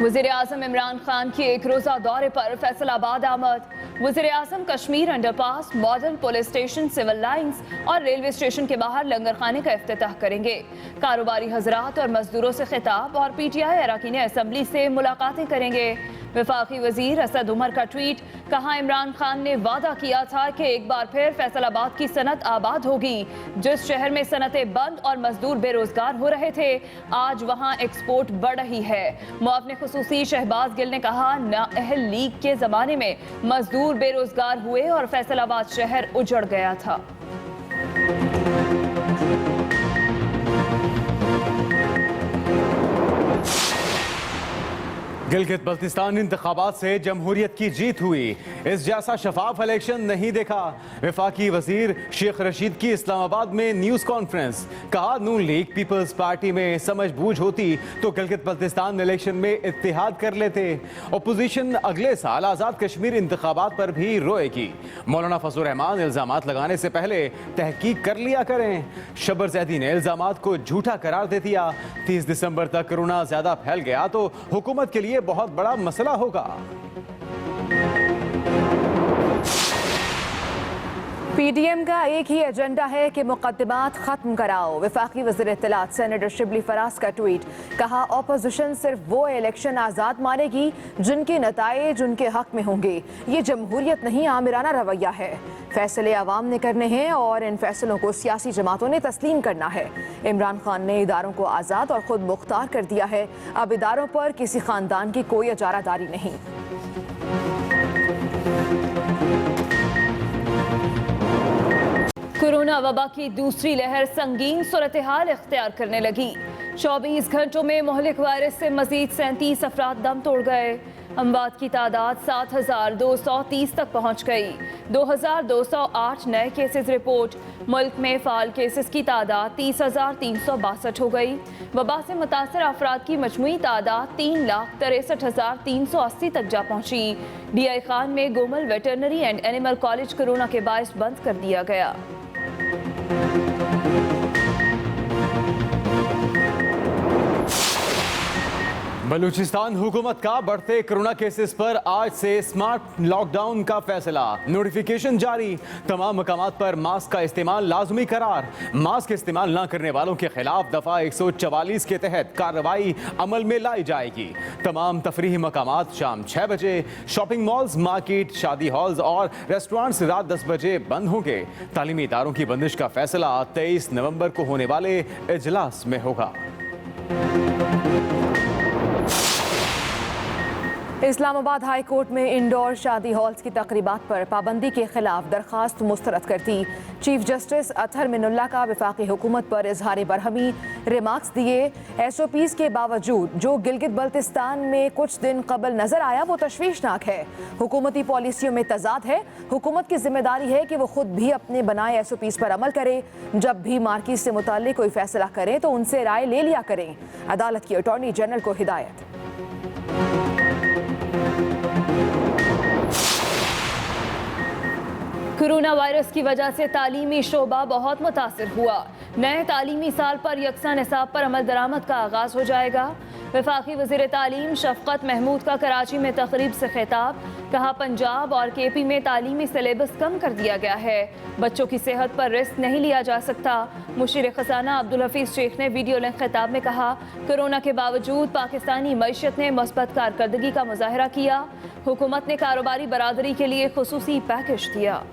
वज़ीर-ए-आज़म इमरान खान की एक रोज़ा दौरे पर फैसलाबाद आमद। वज़ीर-ए-आज़म Kashmir underpass, model police station, Civil Lines और रेलवे स्टेशन के बाहर लंगर खाने का इफ्तिताह करेंगे। कारोबारी हजरात और मजदूरों से खिताब और PTI अरकान असम्बली से मुलाकातें करेंगे। वफाकी वजीर असद उमर का ट्वीट, कहा इमरान खान ने वादा किया था कि एक बार फिर फैसलाबाद की सनत आबाद होगी। जिस शहर में सनतें बंद और मजदूर बेरोजगार हो रहे थे, आज वहां एक्सपोर्ट बढ़ रही है। मुआवने खुसूसी शहबाज गिल ने कहा, नाअहल लीग के जमाने में मजदूर बेरोजगार हुए और फैसलाबाद शहर उजड़ गया था। गिलगित बल्तिस्तान इंतखाबात से जमहूरियत की जीत हुई। इस जैसा शफाफ इलेक्शन नहीं देखा। वफाकी वजीर शेख रशीद की इस्लामाबाद में न्यूज कॉन्फ्रेंस, कहा नून लीग पीपल्स पार्टी में समझ बूझ होती तो गिलगित बल्तिस्तान इलेक्शन में इत्तेहाद कर लेते। अपोजिशन अगले साल आज़ाद कश्मीर इंतखाबात पर भी रोएगी। मौलाना फजल रहमान इल्जामात लगाने से पहले तहकीक कर लिया करें। शबर जैदी ने इल्जामात को झूठा करार दे दिया। 30 दिसंबर तक कोरोना ज्यादा फैल गया तो हुकूमत के लिए बहुत बड़ा मसला होगा। PDM का एक ही एजेंडा है कि मुकद्दमात खत्म कराओ। वफाकी वज़ीर इत्तलात सेनेटर शिबली फराज का ट्वीट, कहा ऑपोजिशन सिर्फ वो इलेक्शन आज़ाद मानेगी जिनके नताइज उनके हक में होंगे। ये जमहूरियत नहीं, आमिराना रवैया है। फैसले आवाम ने करने हैं और इन फैसलों को सियासी जमातों ने तस्लीम करना है। इमरान खान ने इदारों को आज़ाद और खुद मुख्तार कर दिया है। अब इदारों पर किसी खानदान की कोई इजारादारी नहीं। कोरोना वबा की दूसरी लहर संगीन सूरत हाल इख्तियार करने लगी। 24 घंटों में मुहलिक वायरस से मजीद 37 अफराद दम तोड़ गए। अमवात की तादाद 7,230 तक पहुँच गई। 2,208 नए केसेस रिपोर्ट। मुल्क में फ़ाल केसेस की तादाद 30,362 हो गई। वबा से मुतासर अफराद की मजमूई तादाद 3,63,380 तक जा पहुँची। DI खान में Gomal veterinary and animal college corona के बायस बंद कर दिया गया। बलूचिस्तान हुकूमत का बढ़ते कोरोना केसेस पर आज से स्मार्ट लॉकडाउन का फैसला। नोटिफिकेशन जारी। तमाम मकामात पर मास्क का इस्तेमाल लाजमी करार। मास्क इस्तेमाल न करने वालों के खिलाफ दफा 144 के तहत कार्रवाई अमल में लाई जाएगी। तमाम तफरीही मकामात शाम 6 बजे, शॉपिंग मॉल्स, मार्केट, शादी हॉल्स और रेस्टोरेंट्स रात 10 बजे बंद होंगे। तालीमी इदारों की बंदिश का फैसला 23 नवंबर को होने वाले इजलास में होगा। इस्लामाबाद हाई कोर्ट में इंडोर शादी हॉल्स की तकरीबात पर पाबंदी के खिलाफ दरखास्त मुस्तरद कर दी। चीफ जस्टिस अतहर मिनुल्ला का वफाकी हुकूमत पर इजहार बरहमी, रिमार्क्स दिए। SOPs के बावजूद जो गिलगित बल्तिस्तान में कुछ दिन कबल नजर आया वो तशवीशनाक है। हुकूमती पॉलिसियों में तजाद है। हुकूमत की जिम्मेदारी है कि वो खुद भी अपने बनाए SOPs पर अमल करे। जब भी मार्किट से मुताल्लिक कोई फैसला करें तो उनसे राय ले लिया करें। अदालत की अटॉर्नी जनरल को हिदायत। कोरोना वायरस की वजह से तालीमी शोबा बहुत मुतासिर हुआ। नए तालीमी साल पर यकसा निसाब पर अमल दरामद का आगाज हो जाएगा। वफाकी वज़ीर तालीम शफ़क़त महमूद का कराची में तकरीब से खिताब, कहा पंजाब और KP में तालीमी सिलेबस कम कर दिया गया है। बच्चों की सेहत पर रिस्क नहीं लिया जा सकता। मुशीर खजाना अब्दुल हफीज शेख ने वीडियो लिंक खिताब में कहा, कोरोना के बावजूद पाकिस्तानी मईशत ने मुस्बत कारकर्दगी का मुजाहरा किया। हुकूमत ने कारोबारी बरादरी के लिए खुसूसी पैकेज दिया।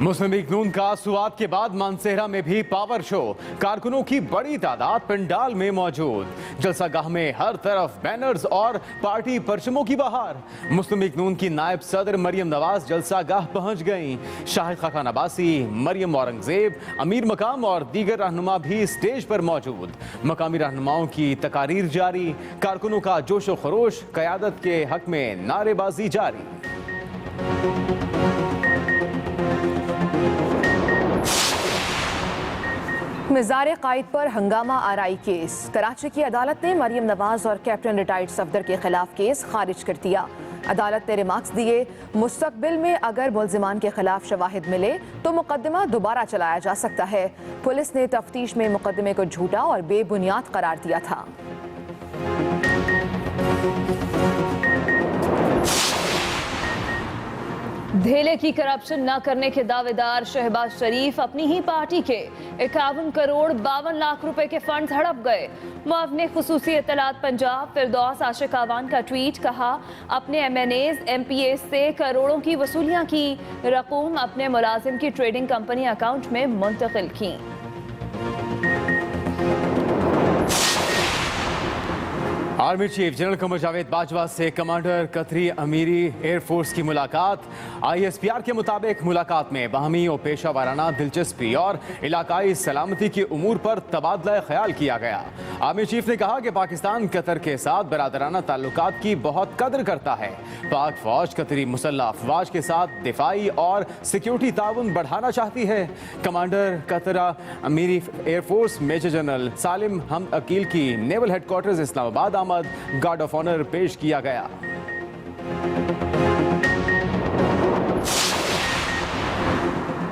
मुस्लिम लीग नून का सुवाद के बाद मानसेहरा में भी पावर शो। कारकुनों की बड़ी तादाद पंडाल में मौजूद। जलसागाह में हर तरफ बैनर्स और पार्टी परचमों की बहार। मुस्लिम लीग नून की नायब सदर मरियम नवाज जलसागाह पहुंच गईं। शाहिद खाकान अब्बासी, मरियम औरंगजेब, अमीर मकाम और दीगर रहनुमा भी स्टेज पर मौजूद। मकामी रहनुमाओं की तकारीर जारी। कारकुनों का जोशो खरोश, क़यादत के हक में नारेबाजी जारी। मिज़ार कायद पर हंगामा आराई केस। कराची की अदालत ने मरियम नवाज और कैप्टन रिटायर्ड सफदर के खिलाफ केस खारिज कर दिया। अदालत ने रिमार्क्स दिए, मुस्तकबिल में अगर मुल्जिमान के खिलाफ शवाहिद मिले तो मुकदमा दोबारा चलाया जा सकता है। पुलिस ने तफ्तीश में मुकदमे को झूठा और बेबुनियाद करार दिया था। धेले की करप्शन न करने के दावेदार शहबाज शरीफ अपनी ही पार्टी के 51 करोड़ 52 लाख रुपए के फंड हड़प गए। मुआवने खुसूसी इत्तलात पंजाब फिरदौस आशिक आवान का ट्वीट, कहा अपने MNAs MPAs से करोड़ों की वसूलियां की, रकूम अपने मुलाजिम की ट्रेडिंग कंपनी अकाउंट में मुंतकिल की। Army chief general Qamar Javed Bajwa से कमांडर कतरी अमीरी एयरफोर्स की मुलाकात। ISPR के मुताबिक मुलाकात में बाहमी और पेशा वाराना दिलचस्पी और इलाकाई सलामती के उमूर पर तबादला ख्याल किया गया। आर्मी चीफ ने कहा कि पाकिस्तान कतर के साथ बरादराना ताल्लुकात की बहुत कदर करता है। पाक फौज कतरी मुसल्लह अफवाज के साथ दिफाई और सिक्योरिटी ताउन बढ़ाना चाहती है। Commander Qatar Amiri air force major general Salim Hamad Aqeel की naval headquarters Islamabad guard of honour पेश किया गया।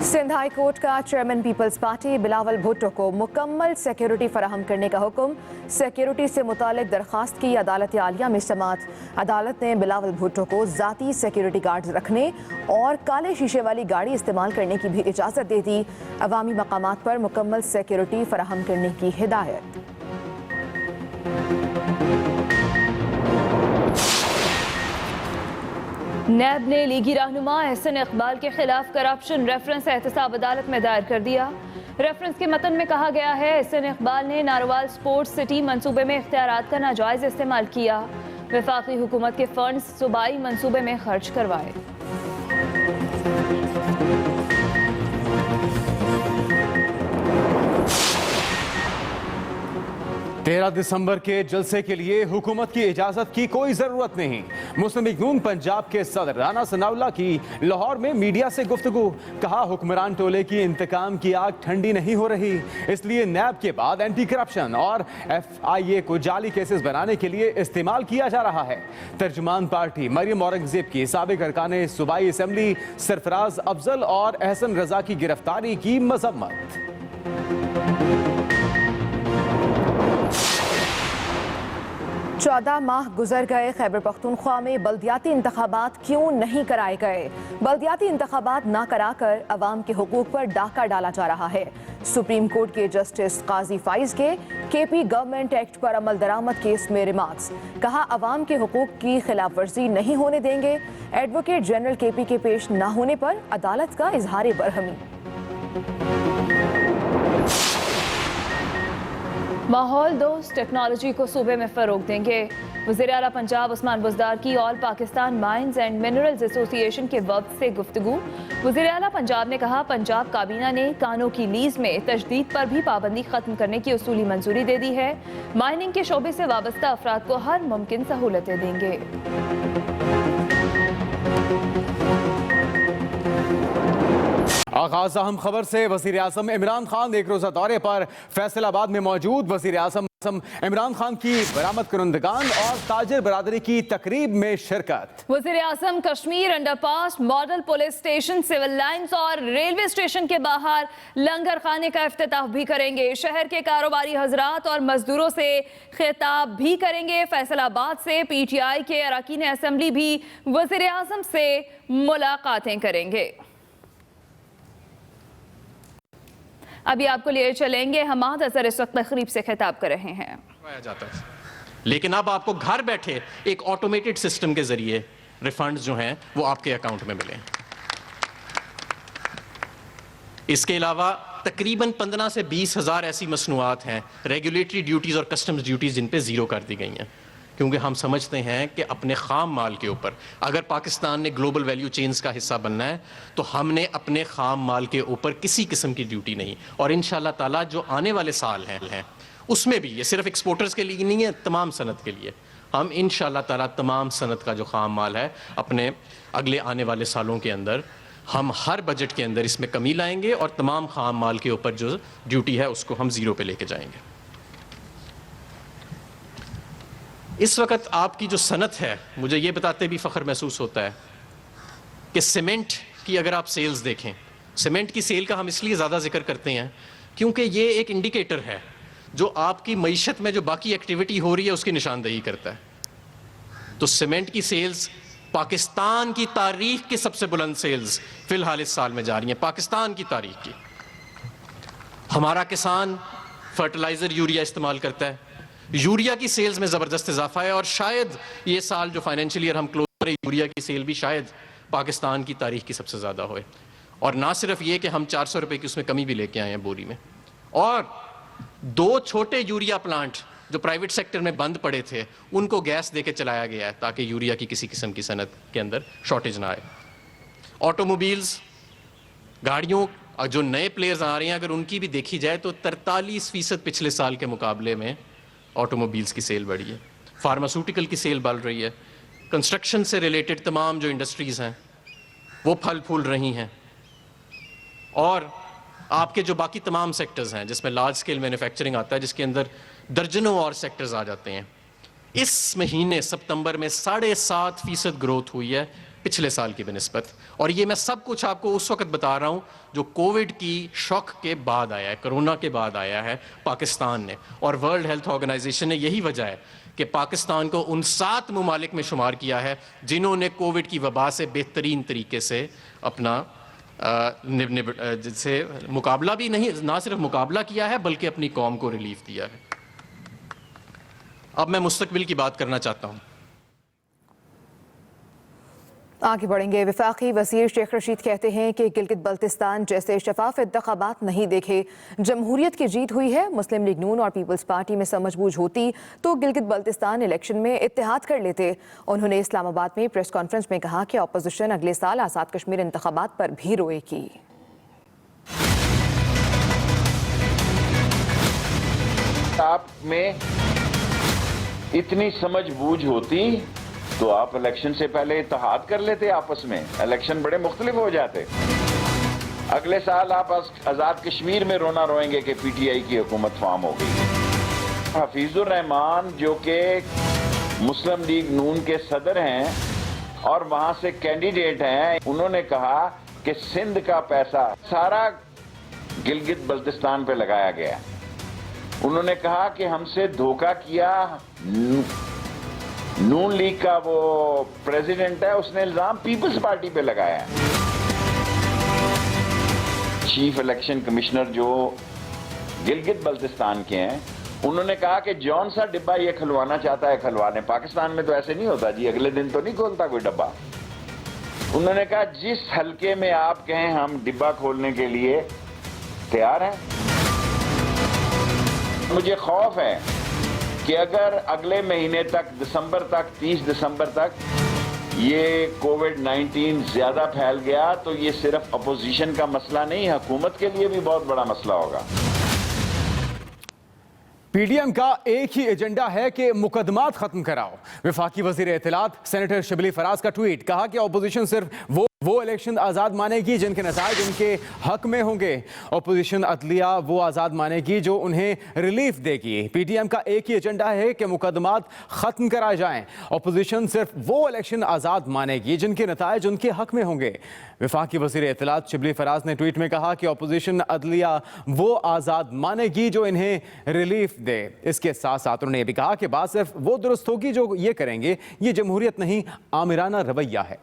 सिंध हाई कोर्ट का चेयरमैन पीपल्स पार्टी बिलावल भुट्टो को मुकम्मल सिक्योरिटी फराहम करने का हुक्म। सिक्योरिटी से मुतालिक दरखास्त की अदालत आलिया में समाअत। अदालत ने बिलावल भुट्टो को ज़ाती सिक्योरिटी गार्ड रखने और काले शीशे वाली गाड़ी इस्तेमाल करने की भी इजाज़त दे दी। अवामी मकामात पर मुकम्मल सिक्योरिटी फराहम करने की हिदायत। नैब ने लीगी रहनुमा एहसन इकबाल के खिलाफ करप्शन रेफरेंस एहतसाब अदालत में दायर कर दिया। रेफरेंस के मतन में कहा गया है, एहसन इकबाल ने नारोवाल स्पोर्ट्स सिटी मंसूबे में इख्तियारात का नाजायज इस्तेमाल किया, वफाकी हुकूमत के फंड्स सूबाई मंसूबे में खर्च करवाए। तेरह दिसंबर के जलसे के लिए हुकूमत की इजाजत की कोई जरूरत नहीं। मुस्लिम लीग नून पंजाब के सदर राना सनाउल्लाह की लाहौर में मीडिया से गुफ्तगू, कहा हुक्मरान टोले की इंतकाम की आग ठंडी नहीं हो रही, इसलिए नैब के बाद एंटी करप्शन और FIA को जाली केसेस बनाने के लिए इस्तेमाल किया जा रहा है। तर्जुमान पार्टी मरियम औरंगजेब की साबिक अरकान सूबाई असम्बली सरफराज अफजल और एहसन रजा की गिरफ्तारी की मजम्मत। 14 माह गुजर गए, खैबर पख्तूनख्वा में बल्दियाती इंतखाबात क्यों नहीं कराए गए? बल्दियाती इंतखाबात ना कराकर अवाम के हुकूक पर डाका डाला जा रहा है। सुप्रीम कोर्ट के जस्टिस काजी फाइज के KP गवर्नमेंट एक्ट पर अमल दरामद केस में रिमार्क्स, कहा अवाम के हुकूक की खिलाफ वर्जी नहीं होने देंगे। एडवोकेट जनरल KP के पेश न होने पर अदालत का इजहार बरहमी। माहौल दोस्त टेक्नोलॉजी को सूबे में फरोग देंगे। वज़ीर आला पंजाब उस्मान बुज़दार की all Pakistan mines and minerals association के वक्त से गुफ्तगू। वज़ीर आला पंजाब ने कहा पंजाब काबीना ने कानों की लीज में तशदीद पर भी पाबंदी खत्म करने की उसूली मंजूरी दे दी है। माइनिंग के शोबे से वाबस्ता अफराद को हर मुमकिन सहूलतें देंगे। आगाज अहम खबर से, वज़ीर आज़म इमरान खान एक रोजा दौरे पर फैसलाबाद में मौजूद। वज़ीर आज़म इमरान खान की बरामद कुनंदगान और ताजिर बरादरी की तकरीब में शिरकत। वज़ीर आज़म Kashmir underpass, model police station, Civil Lines और रेलवे स्टेशन के बाहर लंगर खाने का इफ्तिताह भी करेंगे। शहर के कारोबारी हजरात और मजदूरों से खिताब भी करेंगे। फैसलाबाद से PTI के अरकान असम्बली भी वज़ीर आज़म से मुलाकातें करेंगे। अभी आपको लिए चलेंगे, हमाद अजहर इस वक्त तकरीब से खिताब कर रहे हैं। जाता है, लेकिन अब आपको घर बैठे एक ऑटोमेटेड सिस्टम के जरिए रिफंड्स जो हैं वो आपके अकाउंट में मिले। इसके अलावा तकरीबन 15 से 20 हज़ार ऐसी मसनूआत हैं, रेगुलेटरी ड्यूटीज़ और कस्टम्स ड्यूटीज़ जिन पे ज़ीरो कर दी गई हैं, क्योंकि हम समझते हैं कि अपने ख़ाम माल के ऊपर अगर पाकिस्तान ने ग्लोबल वैल्यू चेन्स का हिस्सा बनना है तो हमने अपने ख़ाम माल के ऊपर किसी किस्म की ड्यूटी नहीं, और इंशाअल्लाह ताला जो आने वाले साल हैं उसमें भी, ये सिर्फ एक्सपोर्टर्स के लिए नहीं है, तमाम सनत के लिए हम इंशाअल्लाह ताला तमाम सनत का जो ख़ाम माल है अपने अगले आने वाले सालों के अंदर हम हर बजट के अंदर इसमें कमी लाएंगे और तमाम ख़ाम माल के ऊपर जो ड्यूटी है उसको हम ज़ीरो पे लेके जाएंगे। इस वक्त आपकी जो सनत है, मुझे ये बताते भी फ़ख्र महसूस होता है कि सीमेंट की अगर आप सेल्स देखें, सीमेंट की सेल का हम इसलिए ज़्यादा जिक्र करते हैं क्योंकि ये एक इंडिकेटर है जो आपकी मईशत में जो बाकी एक्टिविटी हो रही है उसकी निशानदेही करता है। तो सीमेंट की सेल्स पाकिस्तान की तारीख की सबसे बुलंद सेल्स फिलहाल इस साल में जा रही हैं, पाकिस्तान की तारीख की। हमारा किसान फर्टिलाइज़र यूरिया इस्तेमाल करता है, यूरिया की सेल्स में ज़बरदस्त इजाफा है और शायद ये साल जो फाइनेंशियल ईयर हम क्लोज करें, यूरिया की सेल भी शायद पाकिस्तान की तारीख की सबसे ज़्यादा होए। और ना सिर्फ ये कि हम 400 रुपए की उसमें कमी भी लेके आए हैं बोरी में, और 2 छोटे यूरिया प्लांट जो प्राइवेट सेक्टर में बंद पड़े थे उनको गैस देके चलाया गया है ताकि यूरिया की किसी किस्म की सनत के अंदर शॉर्टेज ना आए। ऑटोमोबाइल्स, गाड़ियों, जो नए प्लेयर्स आ रहे हैं अगर उनकी भी देखी जाए तो 43% पिछले साल के मुकाबले में ऑटोमोबाइल्स की सेल बढ़ी है। फार्मास्यूटिकल की सेल बढ़ रही है। कंस्ट्रक्शन से रिलेटेड तमाम जो इंडस्ट्रीज़ हैं वो फल फूल रही हैं, और आपके जो बाकी तमाम सेक्टर्स हैं जिसमें लार्ज स्केल मैन्युफैक्चरिंग आता है जिसके अंदर दर्जनों और सेक्टर्स आ जाते हैं, इस महीने सितंबर में 7.5% ग्रोथ हुई है पिछले साल की बनिस्बत। और ये मैं सब कुछ आपको उस वक्त बता रहा हूँ जो कोविड की शॉक के बाद आया है, कोरोना के बाद आया है पाकिस्तान ने। और वर्ल्ड हेल्थ ऑर्गेनाइजेशन ने यही वजह है कि पाकिस्तान को उन 7 ममालिक में शुमार किया है जिन्होंने कोविड की वबा से बेहतरीन तरीके से अपना जिससे मुकाबला भी नहीं, ना सिर्फ मुकाबला किया है बल्कि अपनी कौम को रिलीफ दिया है। अब मैं मुस्तकबिल की बात करना चाहता हूँ। आगे बढ़ेंगे। वफाकी वज़ीर शेख रशीद कहते हैं कि गिलगित बल्तिस्तान जैसे शफाफ इंतखाबात नहीं देखे जमहूरियत की जीत हुई है। मुस्लिम लीग नून और पीपल्स पार्टी में समझबूझ होती तो गिलगित बल्तिस्तान इलेक्शन में इत्तेहाद कर लेते। उन्होंने इस्लामाबाद में प्रेस कॉन्फ्रेंस में कहा कि अपोजिशन अगले साल आज़ाद कश्मीर इंतखाबात पर भी रोएगी। आप में इतनी समझबूझ होती तो आप इलेक्शन से पहले इत्तेहाद कर लेते आपस में, इलेक्शन बड़े मुख्तलिफ हो जाते। अगले साल आप आज़ाद कश्मीर में रोना रोएंगे कि पीटीआई की हुकूमत फार्म हो गई। हफीजुर रहमान जो कि मुस्लिम लीग नून के सदर हैं और वहां से कैंडिडेट हैं, उन्होंने कहा कि सिंध का पैसा सारा गिलगित बल्तिस्तान पे लगाया गया। उन्होंने कहा कि हमसे धोखा किया। नून लीग का वो प्रेसिडेंट है, उसने इल्जाम पीपल्स पार्टी पे लगाया है। चीफ इलेक्शन कमिश्नर जो गिलगित बल्तिस्तान के हैं, उन्होंने कहा कि जौन सा डिब्बा ये खुलवाना चाहता है खुलवा लें। पाकिस्तान में तो ऐसे नहीं होता जी, अगले दिन तो नहीं खोलता कोई डिब्बा। उन्होंने कहा जिस हलके में आप कहें हम डिब्बा खोलने के लिए तैयार हैं। मुझे खौफ है कि अगर अगले महीने तक, दिसंबर तक, 30 दिसंबर तक ये कोविड-19 ज्यादा फैल गया तो ये सिर्फ अपोजिशन का मसला नहीं, हुकूमत के लिए भी बहुत बड़ा मसला होगा। पीडीएम का एक ही एजेंडा है कि मुकदमात खत्म कराओ। वफाकी वजीर इत्तलात सेनेटर शिबली फराज का ट्वीट, कहा कि अपोजिशन सिर्फ वो इलेक्शन आज़ाद मानेगी जिनके नताइज उनके हक में होंगे। अपोजिशन अदलिया वो आज़ाद मानेगी जो उन्हें रिलीफ देगी। पीटीएम का एक ही एजेंडा है कि मुकदमात ख़त्म कराए जाएं। अपोजिशन सिर्फ वो इलेक्शन आज़ाद मानेगी जिनके नताइज उनके हक में होंगे। वफाकी वज़ीर इत्तलात शिबली फराज ने ट्वीट में कहा कि अपोजिशन अदलिया वो आज़ाद मानेगी जो इन्हें रिलीफ दे। इसके साथ साथ उन्होंने यह भी कहा कि बात सिर्फ वो दुरुस्त होगी जो ये करेंगे। ये जमहूरियत नहीं, आमिराना रवैया है।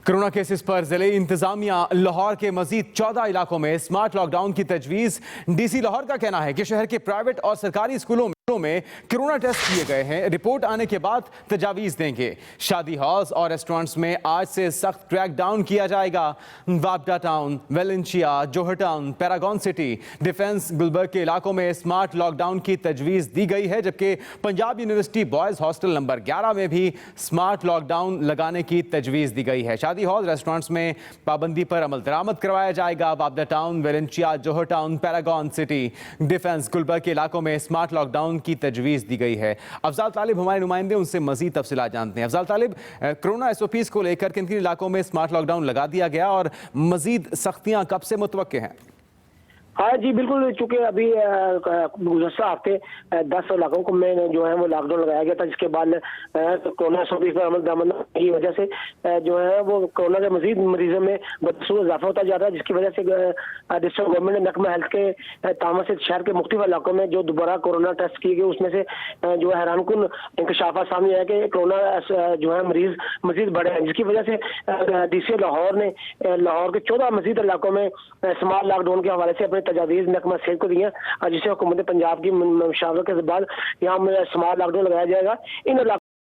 कोरोना केसेस पर जिले इंतजामिया लाहौर के मजीद 14 इलाकों में स्मार्ट लॉकडाउन की तजवीज़। डीसी लाहौर का कहना है कि शहर के प्राइवेट और सरकारी स्कूलों में कोरोना टेस्ट किए गए हैं, रिपोर्ट आने के बाद तजावीज़ देंगे। शादी हॉल्स और रेस्टोरेंट्स में आज से सख्त क्रैकडाउन किया जाएगा। Wapda Town, Valencia, Johar Town, Paragon City, Defence, Gulberg के इलाकों में स्मार्ट लॉकडाउन की तजवीज़ दी गई है, जबकि Punjab university boys hostel number 11 में भी स्मार्ट लॉकडाउन लगाने की तजवीज़ दी गई है। शादी हॉल, रेस्टोरेंट्स में पाबंदी पर अमल दरामद करवाया जाएगा। Wapda Town, Valencia, Johar Town, Paragon City, Defence, Gulberg के इलाकों में स्मार्ट लॉकडाउन की तजवीज़ दी गई है। अफजाल तालिब हमारे नुमाइंदे, उनसे मजीद तफसीलात जानते हैं। अफजाल तालिब, कोरोना SOPs को लेकर किन किन इलाकों में स्मार्ट लॉकडाउन लगा दिया गया और मजीद सख्तियां कब से मुतवक्के हैं? हाँ जी बिल्कुल, चूंकि अभी गुज़श्ता हफ्ते 10 इलाकों में जो है वो लॉकडाउन लगाया गया था, जिसके बाद कोरोना 120 पर अमल दरामद की वजह से जो है वो कोरोना के मजीद मरीजों में बदसूरत इजाफा होता जा रहा है, जिसकी वजह से डिस्ट्रिक्ट गवर्नमेंट ने महकमा हेल्थ के तामत से शहर के मुख्तलिफ इलाकों में जो दोबारा कोरोना टेस्ट किए गए उसमें से जो है हैरानकुन इंकशाफा सामने आया कि कोरोना जो है मरीज मजीद बढ़े हैं, जिसकी वजह से DCA लाहौर ने लाहौर के 14 मजीद इलाकों में स्मार्ट लॉकडाउन के हवाले से अपने तजावीज़ महकमा सेहत को दी है, जिसे हुकूमत पंजाब की मुशावरत के बाद यहाँ स्मार्ट लॉकडाउन लगाया जाएगा। इन